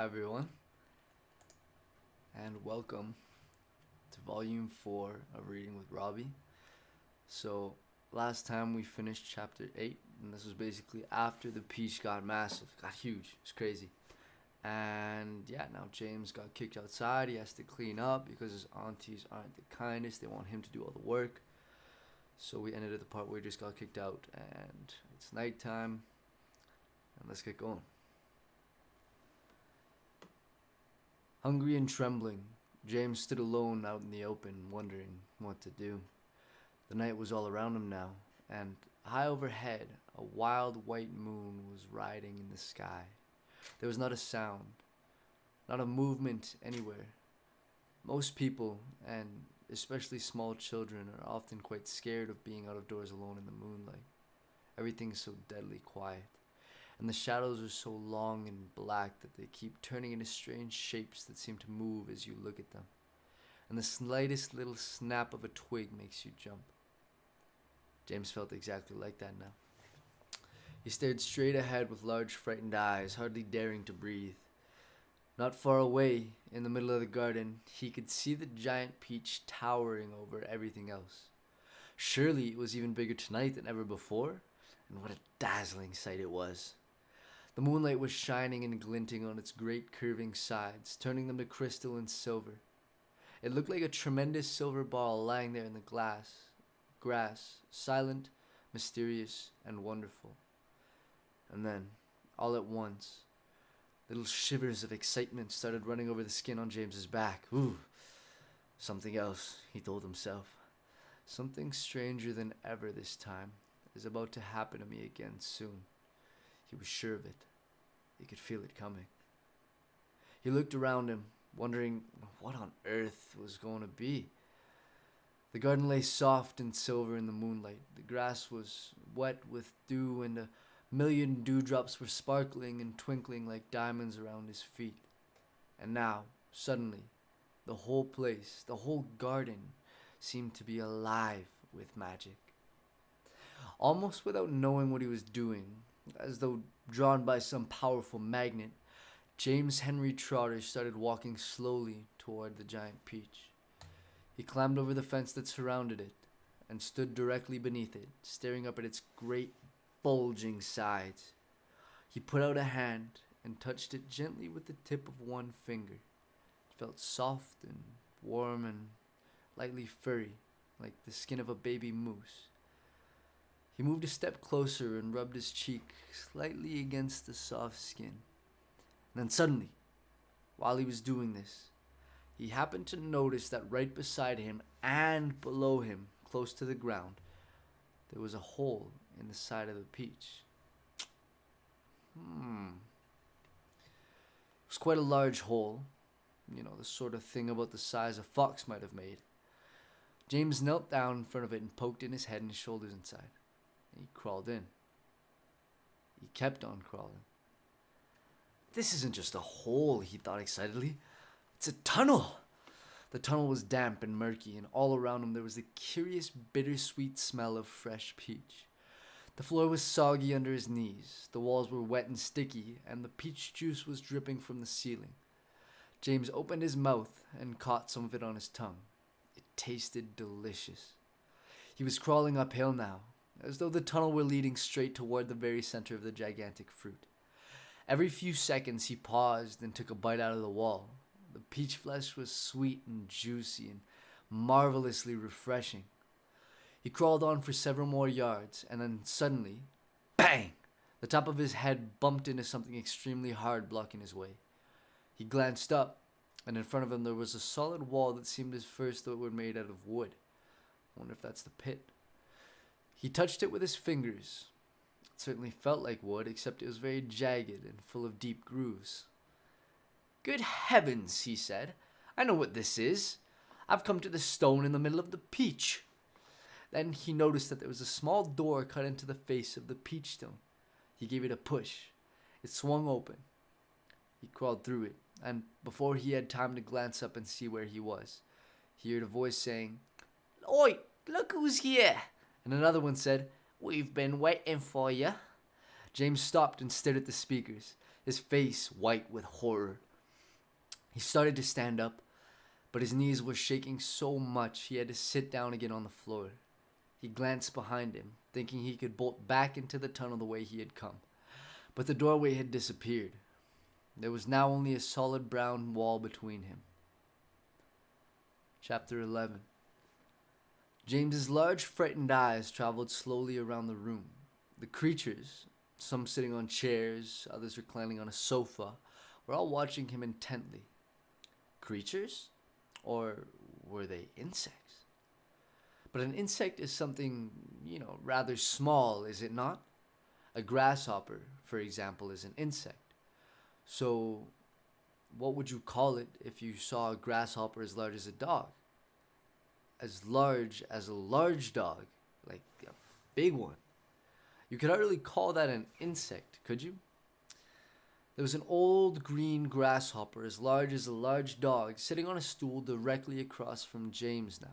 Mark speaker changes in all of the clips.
Speaker 1: Hi everyone, and welcome to Volume 4 of Reading with Robby. So, last time we finished Chapter 8, and this was basically after the peach got massive, got huge, it's crazy. And yeah, now James got kicked outside, he has to clean up because his aunties aren't the kindest, they want him to do all the work. So we ended at the part where he just got kicked out, and it's nighttime, and let's get going. Hungry and trembling, James stood alone out in the open, wondering what to do. The night was all around him now, and high overhead, a wild white moon was riding in the sky. There was not a sound, not a movement anywhere. Most people, and especially small children, are often quite scared of being out of doors alone in the moonlight. Everything is so deadly quiet, and the shadows are so long and black that they keep turning into strange shapes that seem to move as you look at them. And the slightest little snap of a twig makes you jump. James felt exactly like that now. He stared straight ahead with large frightened eyes, hardly daring to breathe. Not far away, in the middle of the garden, he could see the giant peach towering over everything else. Surely it was even bigger tonight than ever before, and what a dazzling sight it was. The moonlight was shining and glinting on its great curving sides, turning them to crystal and silver. It looked like a tremendous silver ball lying there in the grass, silent, mysterious, and wonderful. And then, all at once, little shivers of excitement started running over the skin on James's back. Ooh, something else, he told himself. Something stranger than ever this time is about to happen to me again soon. He was sure of it. He could feel it coming. He looked around him, wondering what on earth was going to be. The garden lay soft and silver in the moonlight. The grass was wet with dew, and a million dewdrops were sparkling and twinkling like diamonds around his feet. And now, suddenly, the whole place, the whole garden, seemed to be alive with magic. Almost without knowing what he was doing, as though drawn by some powerful magnet, James Henry Trotter started walking slowly toward the giant peach. He climbed over the fence that surrounded it and stood directly beneath it, staring up at its great bulging sides. He put out a hand and touched it gently with the tip of one finger. It felt soft and warm and lightly furry, like the skin of a baby moose. He moved a step closer and rubbed his cheek slightly against the soft skin. And then suddenly, while he was doing this, he happened to notice that right beside him and below him, close to the ground, there was a hole in the side of the peach. It was quite a large hole, the sort of thing about the size a fox might have made. James knelt down in front of it and poked in his head and his shoulders inside. He crawled in. He kept on crawling. This isn't just a hole, he thought excitedly. It's a tunnel. The tunnel was damp and murky, and all around him there was a curious bittersweet smell of fresh peach. The floor was soggy under his knees, the walls were wet and sticky, and the peach juice was dripping from the ceiling. James opened his mouth and caught some of it on his tongue. It tasted delicious. He was crawling uphill now, as though the tunnel were leading straight toward the very center of the gigantic fruit. Every few seconds he paused and took a bite out of the wall. The peach flesh was sweet and juicy and marvelously refreshing. He crawled on for several more yards, and then suddenly, bang! The top of his head bumped into something extremely hard, blocking his way. He glanced up, and in front of him there was a solid wall that seemed at first though it were made out of wood. I wonder if that's the pit. He touched it with his fingers. It certainly felt like wood, except it was very jagged and full of deep grooves. "Good heavens," he said. "I know what this is. I've come to the stone in the middle of the peach." Then he noticed that there was a small door cut into the face of the peach stone. He gave it a push. It swung open. He crawled through it, and before he had time to glance up and see where he was, he heard a voice saying, "Oi, look who's here!" And another one said, "We've been waiting for you." James stopped and stared at the speakers, his face white with horror. He started to stand up, but his knees were shaking so much he had to sit down again on the floor. He glanced behind him, thinking he could bolt back into the tunnel the way he had come. But the doorway had disappeared. There was now only a solid brown wall between him. Chapter 11. James's large, frightened eyes traveled slowly around the room. The creatures, some sitting on chairs, others reclining on a sofa, were all watching him intently. Creatures? Or were they insects? But an insect is something, rather small, is it not? A grasshopper, for example, is an insect. So, what would you call it if you saw a grasshopper as large as a dog? As large as a large dog, like a big one. You could hardly call that an insect, could you? There was an old green grasshopper as large as a large dog sitting on a stool directly across from James now.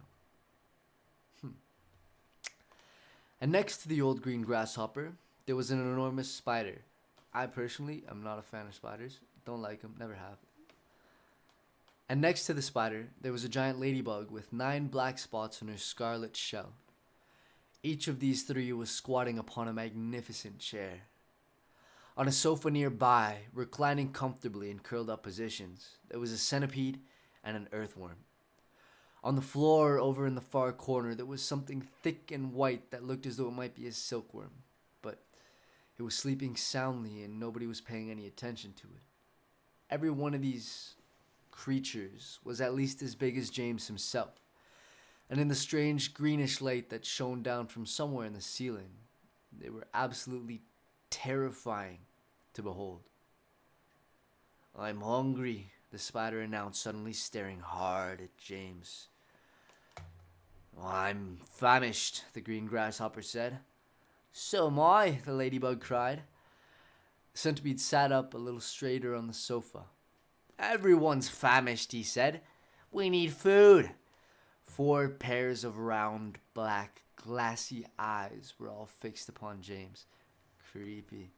Speaker 1: And next to the old green grasshopper, there was an enormous spider. I personally am not a fan of spiders. Don't like them, never have. And next to the spider, there was a giant ladybug with 9 black spots on her scarlet shell. Each of these 3 was squatting upon a magnificent chair. On a sofa nearby, reclining comfortably in curled up positions, there was a centipede and an earthworm. On the floor over in the far corner, there was something thick and white that looked as though it might be a silkworm, but it was sleeping soundly and nobody was paying any attention to it. Every one of these creatures was at least as big as James himself, and in the strange greenish light that shone down from somewhere in the ceiling, they were absolutely terrifying to behold. "I'm hungry," the spider announced, suddenly staring hard at James. "I'm famished," the green grasshopper said. "So am I," the ladybug cried. The centipede sat up a little straighter on the sofa. "Everyone's famished," he said. "We need food." 4 pairs of round, black, glassy eyes were all fixed upon James. Creepy.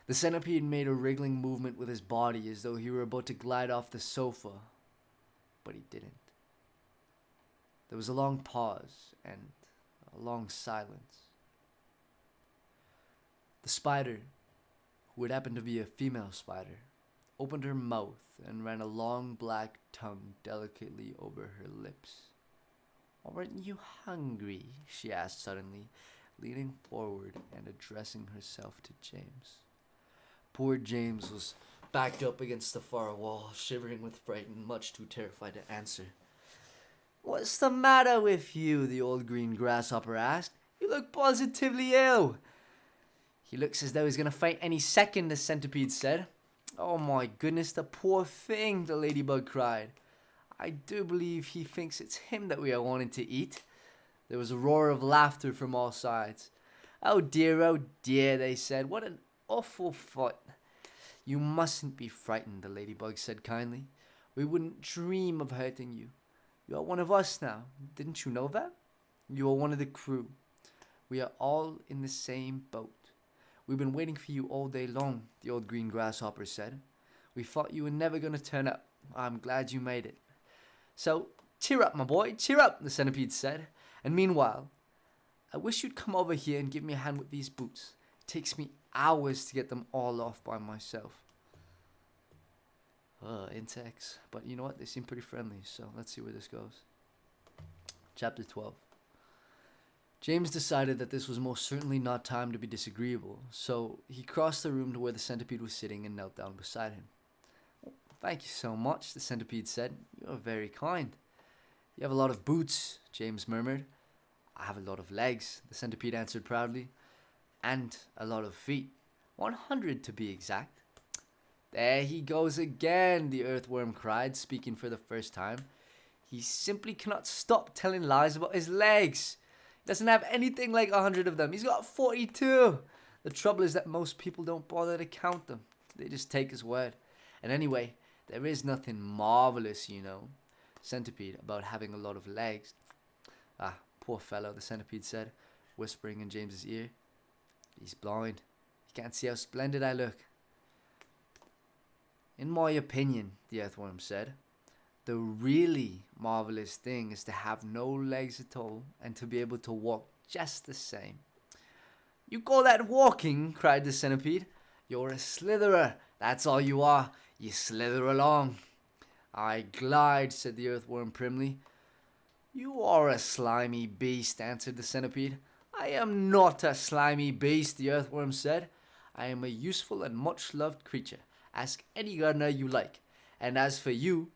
Speaker 1: The centipede made a wriggling movement with his body as though he were about to glide off the sofa, but he didn't. There was a long pause and a long silence. The spider, who had happened to be a female spider, opened her mouth and ran a long black tongue delicately over her lips. "Aren't you hungry?" she asked suddenly, leaning forward and addressing herself to James. Poor James was backed up against the far wall, shivering with fright and much too terrified to answer. "What's the matter with you?" the old green grasshopper asked. "You look positively ill." "He looks as though he's going to faint any second," the centipede said. "Oh my goodness, the poor thing," the ladybug cried. "I do believe he thinks it's him that we are wanting to eat." There was a roar of laughter from all sides. Oh dear, they said. "What an awful thought." "You mustn't be frightened," the ladybug said kindly. "We wouldn't dream of hurting you. You are one of us now. Didn't you know that? You are one of the crew. We are all in the same boat. We've been waiting for you all day long," the old green grasshopper said. "We thought you were never going to turn up. I'm glad you made it. So, cheer up, my boy, cheer up," the centipede said. "And meanwhile, I wish you'd come over here and give me a hand with these boots. It takes me hours to get them all off by myself." Insects. But you know what? They seem pretty friendly, so let's see where this goes. Chapter 12. James decided that this was most certainly not time to be disagreeable, so he crossed the room to where the centipede was sitting and knelt down beside him. "Thank you so much," the centipede said. "You are very kind." "You have a lot of boots," James murmured. "I have a lot of legs," the centipede answered proudly. "And a lot of feet. 100 to be exact." "There he goes again," the earthworm cried, speaking for the first time. "He simply cannot stop telling lies about his legs. He doesn't have anything like 100 of them. He's got 42. The trouble is that most people don't bother to count them. They just take his word. And anyway, there is nothing marvelous, centipede, about having a lot of legs." "Ah, poor fellow," the centipede said, whispering in James's ear. "He's blind. He can't see how splendid I look." In my opinion, the earthworm said, the really marvelous thing is to have no legs at all and to be able to walk just the same. You call that walking? Cried the centipede. You're a slitherer, that's all you are. You slither along. I glide, said the earthworm primly. You are a slimy beast, answered the centipede. I am not a slimy beast, the earthworm said. I am a useful and much loved creature. Ask any gardener you like. And as for you,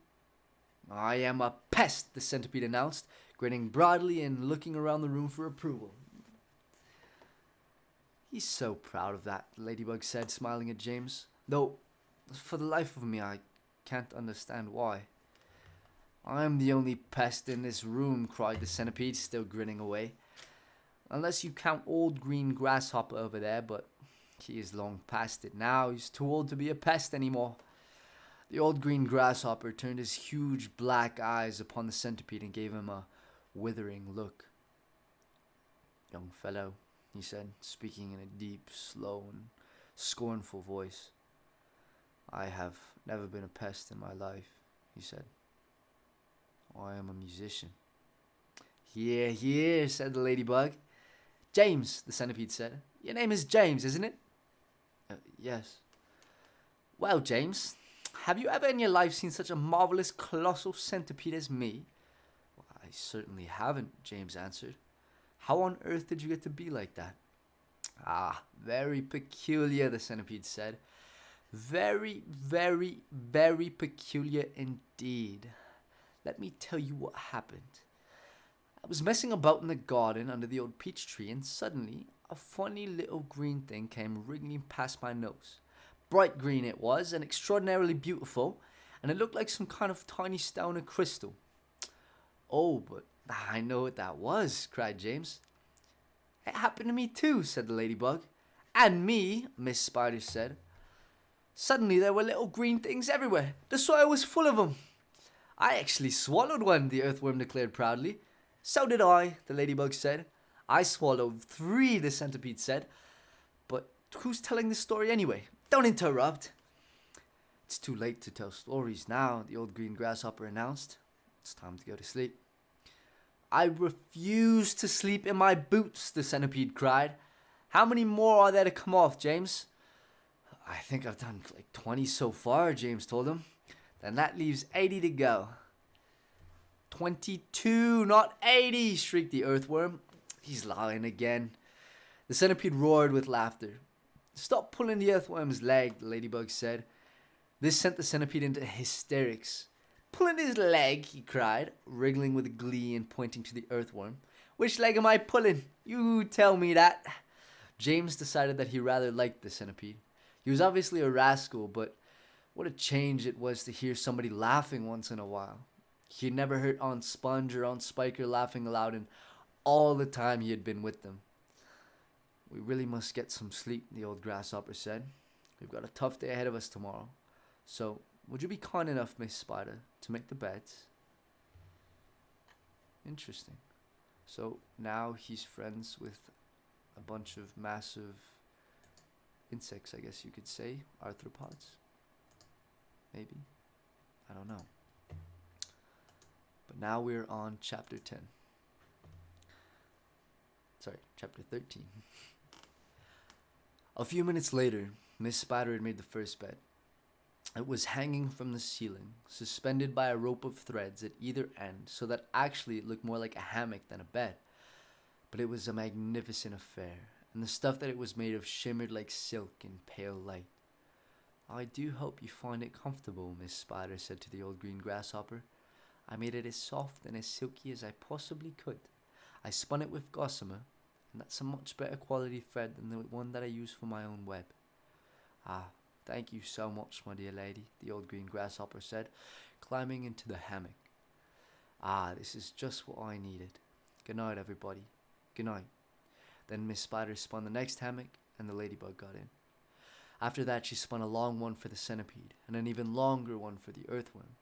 Speaker 1: I am a pest, the centipede announced, grinning broadly and looking around the room for approval. He's so proud of that, the ladybug said, smiling at James. Though, for the life of me, I can't understand why. I'm the only pest in this room, cried the centipede, still grinning away. Unless you count old green grasshopper over there, but he is long past it now. He's too old to be a pest anymore. The old green grasshopper turned his huge black eyes upon the centipede and gave him a withering look. Young fellow, he said, speaking in a deep, slow, and scornful voice. I have never been a pest in my life, he said. I am a musician. Hear, hear, said the ladybug. James, the centipede said. Your name is James, isn't it? Yes. Well, James, have you ever in your life seen such a marvelous, colossal centipede as me? Well, I certainly haven't, James answered. How on earth did you get to be like that? Ah, very peculiar, the centipede said. Very, very, very peculiar indeed. Let me tell you what happened. I was messing about in the garden under the old peach tree, and suddenly a funny little green thing came wriggling past my nose. Bright green it was, and extraordinarily beautiful, and it looked like some kind of tiny stone or crystal. Oh, but I know what that was, cried James. It happened to me too, said the ladybug. And me, Miss Spider said. Suddenly there were little green things everywhere. The soil was full of them. I actually swallowed one, the earthworm declared proudly. So did I, the ladybug said. I swallowed 3, the centipede said. But who's telling this story anyway? Don't interrupt. It's too late to tell stories now, the old green grasshopper announced. It's time to go to sleep. I refuse to sleep in my boots, the centipede cried. How many more are there to come off, James? I think I've done like 20 so far, James told him. Then that leaves 80 to go. 22, not 80, shrieked the earthworm. He's lying again. The centipede roared with laughter. Stop pulling the earthworm's leg, the ladybug said. This sent the centipede into hysterics. Pulling his leg, he cried, wriggling with glee and pointing to the earthworm. Which leg am I pulling? You tell me that. James decided that he rather liked the centipede. He was obviously a rascal, but what a change it was to hear somebody laughing once in a while. He had never heard Aunt Sponge or Aunt Spiker laughing aloud in all the time he had been with them. We really must get some sleep, the old grasshopper said. We've got a tough day ahead of us tomorrow. So, would you be kind enough, Miss Spider, to make the beds? Interesting. So, now he's friends with a bunch of massive insects, I guess you could say. Arthropods? Maybe? I don't know. But now we're on chapter 10. Sorry, chapter 13. A few minutes later, Miss Spider had made the first bed. It was hanging from the ceiling, suspended by a rope of threads at either end, so that actually it looked more like a hammock than a bed. But it was a magnificent affair, and the stuff that it was made of shimmered like silk in pale light. I do hope you find it comfortable, Miss Spider said to the old green grasshopper. I made it as soft and as silky as I possibly could. I spun it with gossamer, and that's a much better quality thread than the one that I use for my own web. Ah, thank you so much, my dear lady, the old green grasshopper said, climbing into the hammock. Ah, this is just what I needed. Good night, everybody. Good night. Then Miss Spider spun the next hammock, and the ladybug got in. After that, she spun a long one for the centipede, and an even longer one for the earthworm.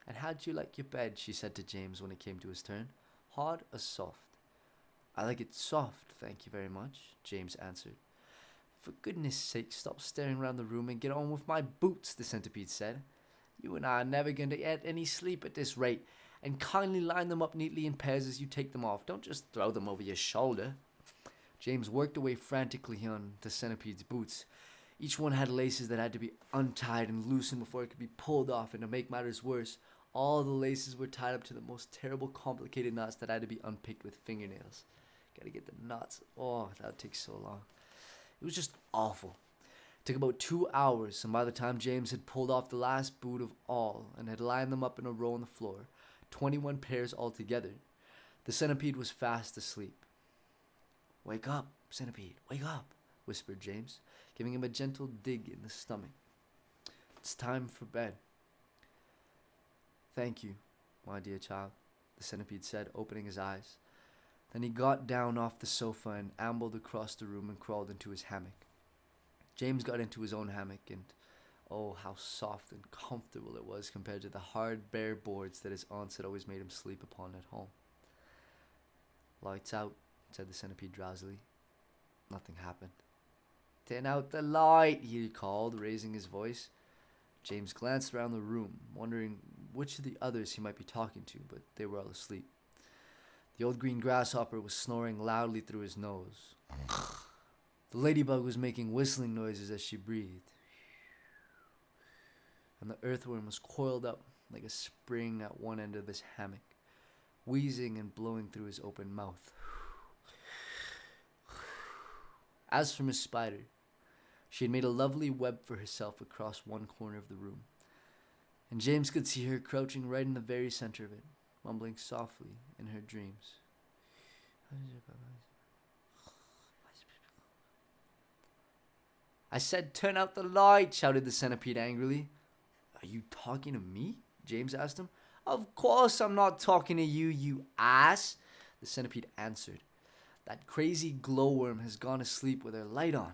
Speaker 1: And how'd you like your bed? She said to James when it came to his turn. Hard or soft? I like it soft, thank you very much, James answered. For goodness sake, stop staring around the room and get on with my boots, the centipede said. You and I are never going to get any sleep at this rate, and kindly line them up neatly in pairs as you take them off. Don't just throw them over your shoulder. James worked away frantically on the centipede's boots. Each one had laces that had to be untied and loosened before it could be pulled off, and to make matters worse, all the laces were tied up to the most terrible complicated knots that had to be unpicked with fingernails. Gotta get the knots. Oh, that would take so long. It was just awful. It took about 2 hours, and by the time James had pulled off the last boot of all and had lined them up in a row on the floor, 21 pairs altogether, the centipede was fast asleep. Wake up, centipede, wake up, whispered James, giving him a gentle dig in the stomach. It's time for bed. Thank you, my dear child, the centipede said, opening his eyes. Then he got down off the sofa and ambled across the room and crawled into his hammock. James got into his own hammock, and oh, how soft and comfortable it was compared to the hard, bare boards that his aunts had always made him sleep upon at home. Lights out, said the centipede drowsily. Nothing happened. Turn out the light, he called, raising his voice. James glanced around the room, wondering which of the others he might be talking to, but they were all asleep. The old green grasshopper was snoring loudly through his nose. The ladybug was making whistling noises as she breathed. And the earthworm was coiled up like a spring at one end of his hammock, wheezing and blowing through his open mouth. As for Miss Spider, she had made a lovely web for herself across one corner of the room, and James could see her crouching right in the very center of it, mumbling softly in her dreams. I said, turn out the light, shouted the centipede angrily. Are you talking to me? James asked him. Of course I'm not talking to you, you ass, the centipede answered. That crazy glowworm has gone to sleep with her light on.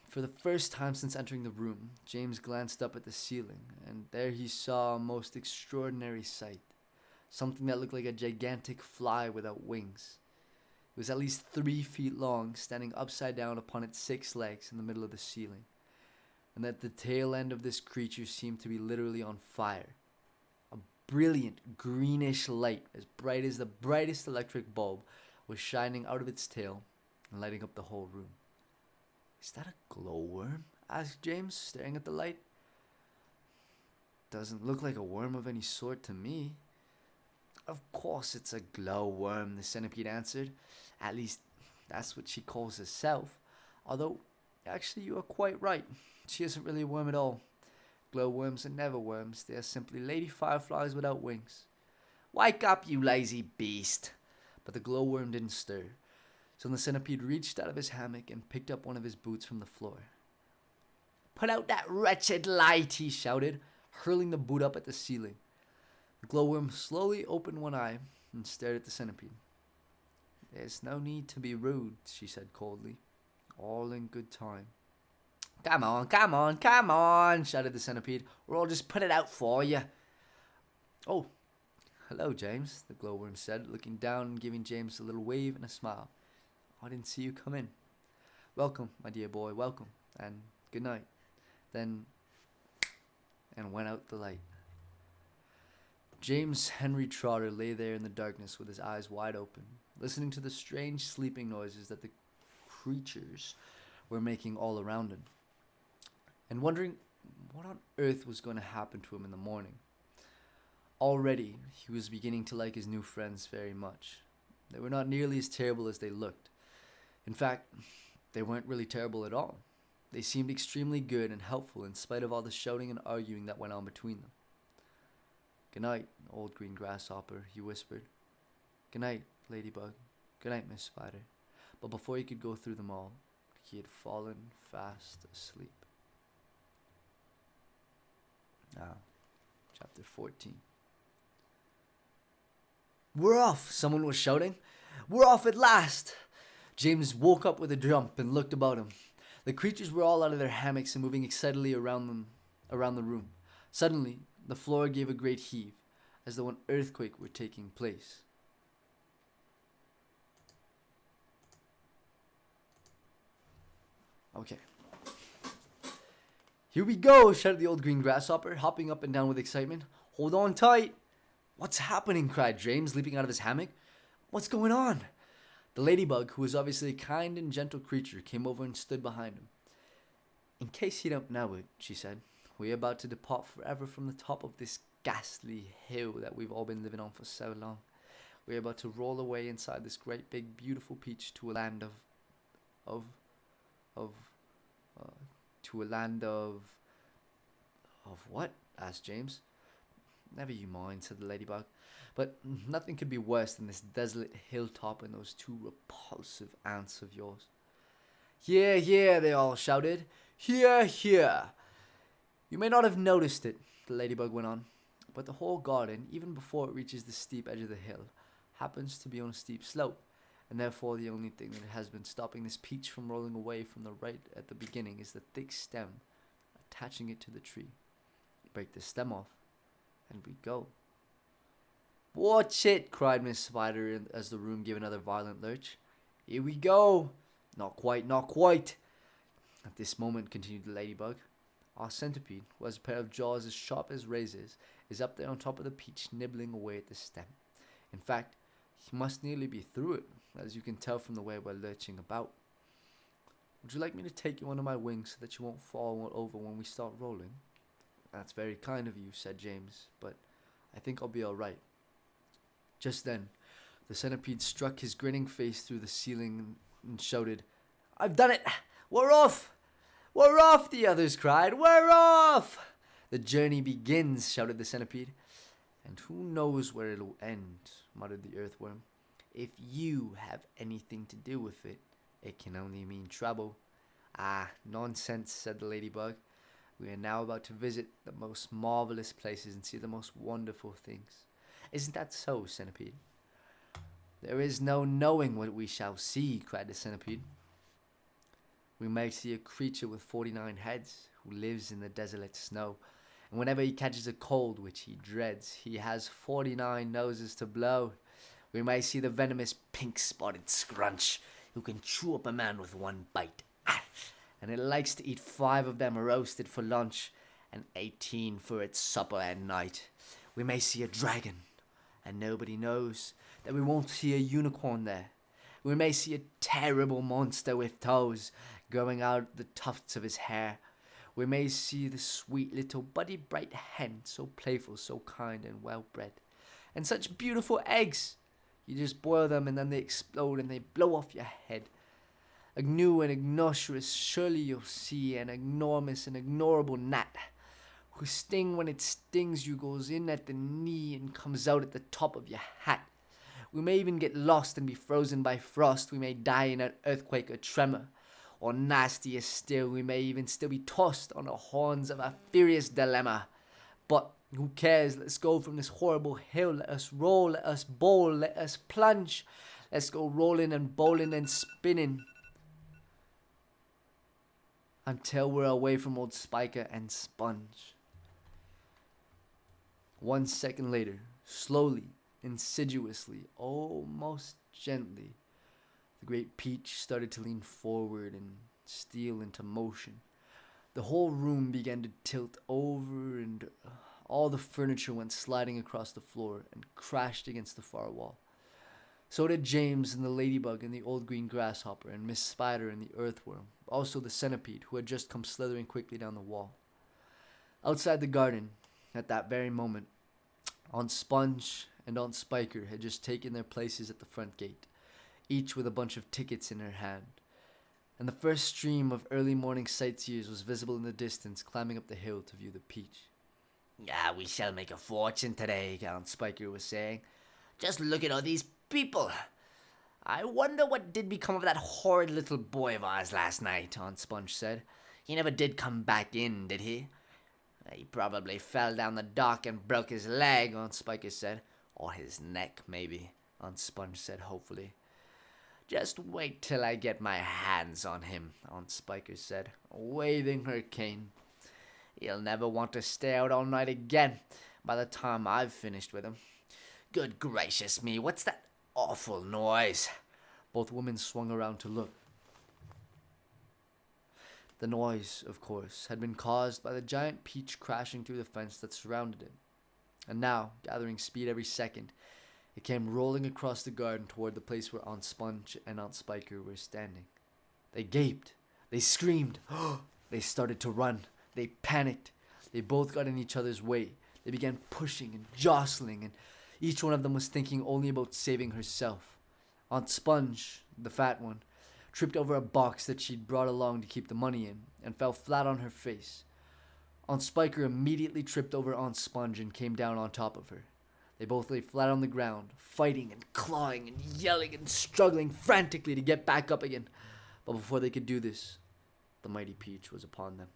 Speaker 1: For the first time since entering the room, James glanced up at the ceiling, and there he saw a most extraordinary sight. Something that looked like a gigantic fly without wings. It was at least 3 feet long, standing upside down upon its 6 legs in the middle of the ceiling, and that the tail end of this creature seemed to be literally on fire. A brilliant greenish light, as bright as the brightest electric bulb, was shining out of its tail and lighting up the whole room. Is that a glowworm? Asked James, staring at the light. Doesn't look like a worm of any sort to me. Of course it's a glowworm, the centipede answered. At least, that's what she calls herself. Although, actually you are quite right. She isn't really a worm at all. Glowworms are never worms. They are simply lady fireflies without wings. Wake up, you lazy beast. But the glowworm didn't stir. So the centipede reached out of his hammock and picked up one of his boots from the floor. Put out that wretched light, he shouted, hurling the boot up at the ceiling. The glowworm slowly opened one eye and stared at the centipede. There's no need to be rude, she said coldly. All in good time. Come on, come on, come on, shouted the centipede, or I'll just put it out for you. Oh, hello, James, the glowworm said, looking down and giving James a little wave and a smile. I didn't see you come in. Welcome, my dear boy, welcome, and good night. Then, and went out the light. James Henry Trotter lay there in the darkness with his eyes wide open, listening to the strange sleeping noises that the creatures were making all around him, and wondering what on earth was going to happen to him in the morning. Already, he was beginning to like his new friends very much. They were not nearly as terrible as they looked. In fact, they weren't really terrible at all. They seemed extremely good and helpful in spite of all the shouting and arguing that went on between them. Good night, old green grasshopper, he whispered. Good night, ladybug. Good night, Miss Spider. But before he could go through them all, he had fallen fast asleep. Now, chapter 14. We're off, someone was shouting. We're off at last. James woke up with a jump and looked about him. The creatures were all out of their hammocks and moving excitedly around the room. Suddenly, the floor gave a great heave, as though an earthquake were taking place. Okay. Here we go, shouted the old green grasshopper, hopping up and down with excitement. Hold on tight. What's happening? Cried James, leaping out of his hammock. What's going on? The ladybug, who was obviously a kind and gentle creature, came over and stood behind him. In case you don't know it, she said, we're about to depart forever from the top of this ghastly hill that we've all been living on for so long. We're about to roll away inside this great big beautiful peach to a land of to a land of what? Asked James. Never you mind, said the ladybug. But nothing could be worse than this desolate hilltop and those two repulsive aunts of yours. Here, here, they all shouted. Here, here. You may not have noticed it, the ladybug went on, but the whole garden, even before it reaches the steep edge of the hill, happens to be on a steep slope, and therefore the only thing that has been stopping this peach from rolling away from the right at the beginning is the thick stem attaching it to the tree. Break the stem off, and we go. Watch it, cried Miss Spider as the room gave another violent lurch. Here we go. Not quite, not quite. At this moment, continued the ladybug, our centipede, who has a pair of jaws as sharp as razors, is up there on top of the peach, nibbling away at the stem. In fact, he must nearly be through it, as you can tell from the way we're lurching about. Would you like me to take you under my wings so that you won't fall over when we start rolling? That's very kind of you, said James, but I think I'll be all right. Just then, the centipede struck his grinning face through the ceiling and shouted, I've done it! We're off! We're off! The others cried. We're off! The journey begins, shouted the centipede. And who knows where it'll end, muttered the earthworm. If you have anything to do with it, it can only mean trouble. Ah, nonsense, said the ladybug. We are now about to visit the most marvelous places and see the most wonderful things. Isn't that so, centipede? There is no knowing what we shall see, cried the centipede. We may see a creature with 49 heads who lives in the desolate snow, and whenever he catches a cold, which he dreads, he has 49 noses to blow. We may see the venomous pink-spotted scrunch who can chew up a man with one bite, and it likes to eat 5 of them roasted for lunch and 18 for its supper at night. We may see a dragon, and nobody knows that we won't see a unicorn there. We may see a terrible monster with toes growing out the tufts of his hair. We may see the sweet little buddy bright hen, so playful, so kind and well-bred. And such beautiful eggs! You just boil them and then they explode and they blow off your head. A new and ignotorious, surely you'll see an enormous and ignorable gnat, whose sting when it stings you goes in at the knee and comes out at the top of your hat. We may even get lost and be frozen by frost. We may die in an earthquake or tremor. Or nastier still, we may even still be tossed on the horns of a furious dilemma. But who cares? Let's go from this horrible hill. Let us roll, let us bowl, let us plunge. Let's go rolling and bowling and spinning until we're away from old Spiker and Sponge. 1 second later, slowly, insidiously, almost gently, the great peach started to lean forward and steal into motion. The whole room began to tilt over and all the furniture went sliding across the floor and crashed against the far wall. So did James and the ladybug and the old green grasshopper and Miss Spider and the earthworm, also the centipede who had just come slithering quickly down the wall. Outside the garden, at that very moment, Aunt Sponge and Aunt Spiker had just taken their places at the front gate, each with a bunch of tickets in her hand. And the first stream of early morning sightseers was visible in the distance, climbing up the hill to view the peach.
Speaker 2: Ah, we shall make a fortune today, Aunt Spiker was saying. Just look at all these people. I wonder what did become of that horrid little boy of ours last night, Aunt Sponge said. He never did come back in, did he? He probably fell down the dock and broke his leg, Aunt Spiker said. Or his neck, maybe, Aunt Sponge said hopefully. Just wait till I get my hands on him, Aunt Spiker said, waving her cane. He'll never want to stay out all night again by the time I've finished with him. Good gracious me, what's that awful noise?
Speaker 1: Both women swung around to look. The noise, of course, had been caused by the giant peach crashing through the fence that surrounded it. And now, gathering speed every second, it came rolling across the garden toward the place where Aunt Sponge and Aunt Spiker were standing. They gaped. They screamed. They started to run. They panicked. They both got in each other's way. They began pushing and jostling, and each one of them was thinking only about saving herself. Aunt Sponge, the fat one, tripped over a box that she'd brought along to keep the money in and fell flat on her face. Aunt Spiker immediately tripped over Aunt Sponge and came down on top of her. They both lay flat on the ground, fighting and clawing and yelling and struggling frantically to get back up again. But before they could do this, the mighty Peach was upon them.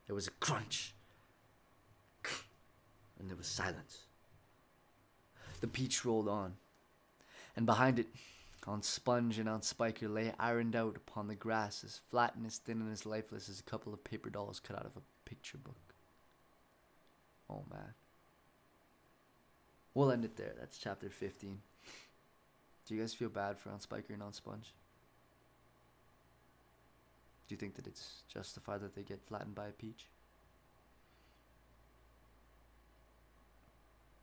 Speaker 1: There was a crunch, and there was silence. The Peach rolled on, and behind it, Aunt Sponge and Aunt Spiker lay ironed out upon the grass, as flat and as thin and as lifeless as a couple of paper dolls cut out of a picture book. Oh man. We'll end it there. That's chapter 15. Do you guys feel bad for Aunt Spiker and Aunt Sponge? Do you think that it's justified that they get flattened by a peach?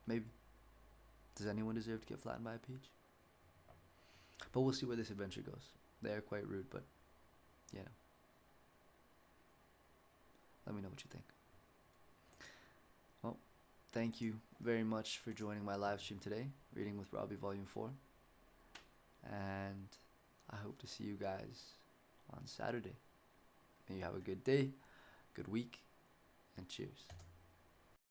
Speaker 1: Maybe. Does anyone deserve to get flattened by a peach? But we'll see where this adventure goes. They are quite rude, but, you know. Let me know what you think. Well, thank you very much for joining my live stream today, Reading with Robby Volume 4. And I hope to see you guys on Saturday. May you have a good day, good week, and cheers.